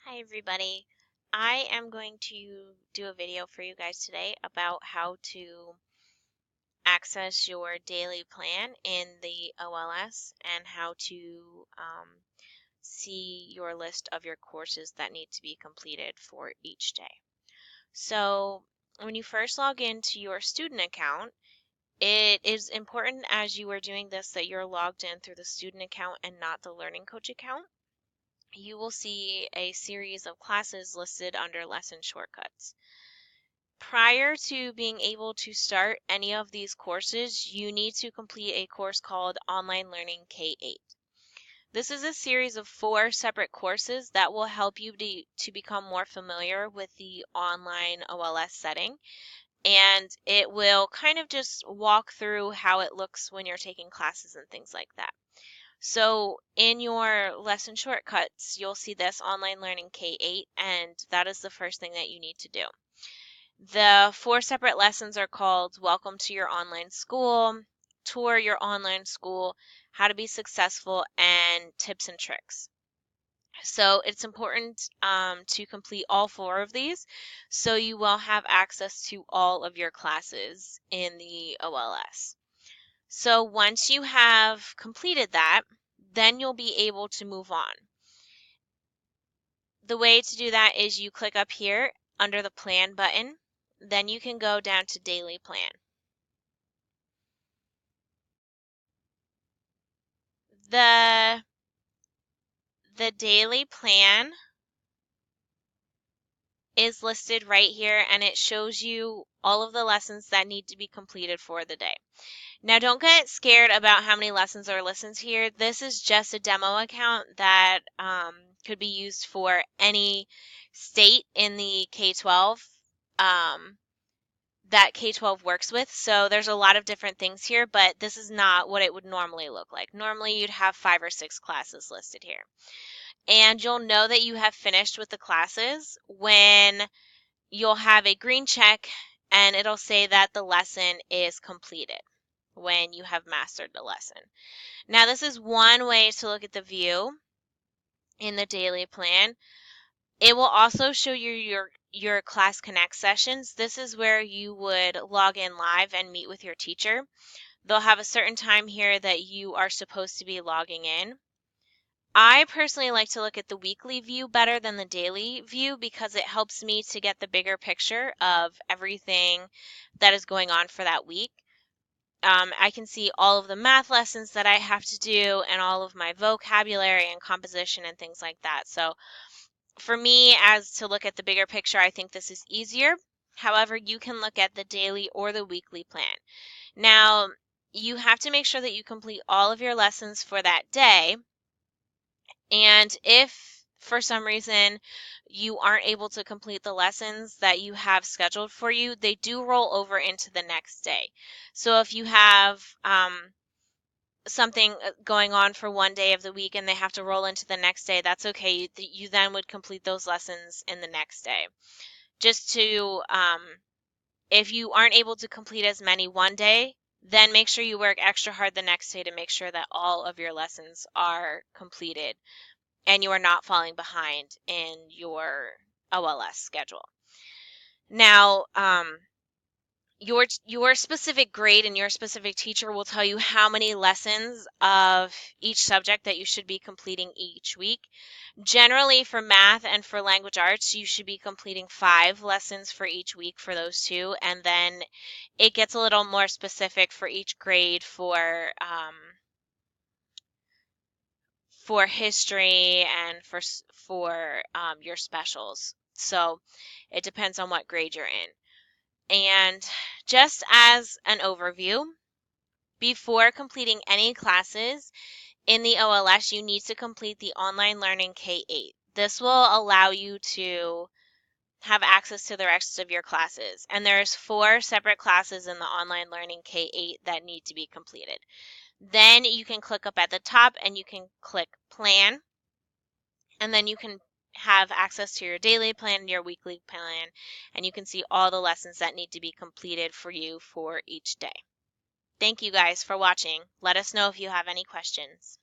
Hi everybody. I am going to do a video for you guys today about how to access your daily plan in the OLS and how to see your list of your courses that need to be completed for each day. So when you first log into your student account, it is important as you are doing this that you're logged in through the student account and not the Learning Coach account. You will see a series of classes listed under lesson shortcuts. Prior to being able to start any of these courses, you need to complete a course called Online Learning K-8. This is a series of 4 separate courses that will help you to become more familiar with the online OLS setting, and it will kind of just walk through how it looks when you're taking classes and things like that. So in your lesson shortcuts, you'll see this Online Learning K-8, and that is the first thing that you need to do. The 4 separate lessons are called Welcome to Your Online School, Tour Your Online School, How to Be Successful, and Tips and Tricks. So it's important to complete all 4 of these so you will have access to all of your classes in the OLS. So once you have completed that, then you'll be able to move on. The way to do that is you click up here under the plan button, then you can go down to daily plan. The daily plan is listed right here, and it shows you all of the lessons that need to be completed for the day. Now don't get scared about how many lessons are listed here. This is just a demo account that could be used for any state in the K-12 that K-12 works with. So there's a lot of different things here, but this is not what it would normally look like. Normally you'd have 5 or 6 classes listed here. And you'll know that you have finished with the classes when you'll have a green check and it'll say that the lesson is completed when you have mastered the lesson. Now this is one way to look at the view in the daily plan. It will also show you your Class Connect sessions. This is where you would log in live and meet with your teacher. They'll have a certain time here that you are supposed to be logging in. I personally like to look at the weekly view better than the daily view because it helps me to get the bigger picture of everything that is going on for that week. I can see all of the math lessons that I have to do and all of my vocabulary and composition and things like that. So for me, as to look at the bigger picture, I think this is easier. However, you can look at the daily or the weekly plan. Now, you have to make sure that you complete all of your lessons for that day. And if for some reason you aren't able to complete the lessons that you have scheduled for you, they do roll over into the next day. So if you have something going on for one day of the week and they have to roll into the next day, that's okay. You then would complete those lessons in the next day. Just to, if you aren't able to complete as many one day, then make sure you work extra hard the next day to make sure that all of your lessons are completed and you are not falling behind in your OLS schedule. Now, your specific grade and your specific teacher will tell you how many lessons of each subject that you should be completing each week. Generally, for math and for language arts, you should be completing 5 lessons for each week for those 2, and then it gets a little more specific for each grade for history and for your specials. So it depends on what grade you're in. And just as an overview, before completing any classes in the OLS, you need to complete the Online Learning K-8. This will allow you to have access to the rest of your classes. And there's 4 separate classes in the Online Learning K-8 that need to be completed. Then you can click up at the top and you can click Plan. And then you can have access to your daily plan and your weekly plan, and you can see all the lessons that need to be completed for you for each day. Thank you guys for watching. Let us know if you have any questions.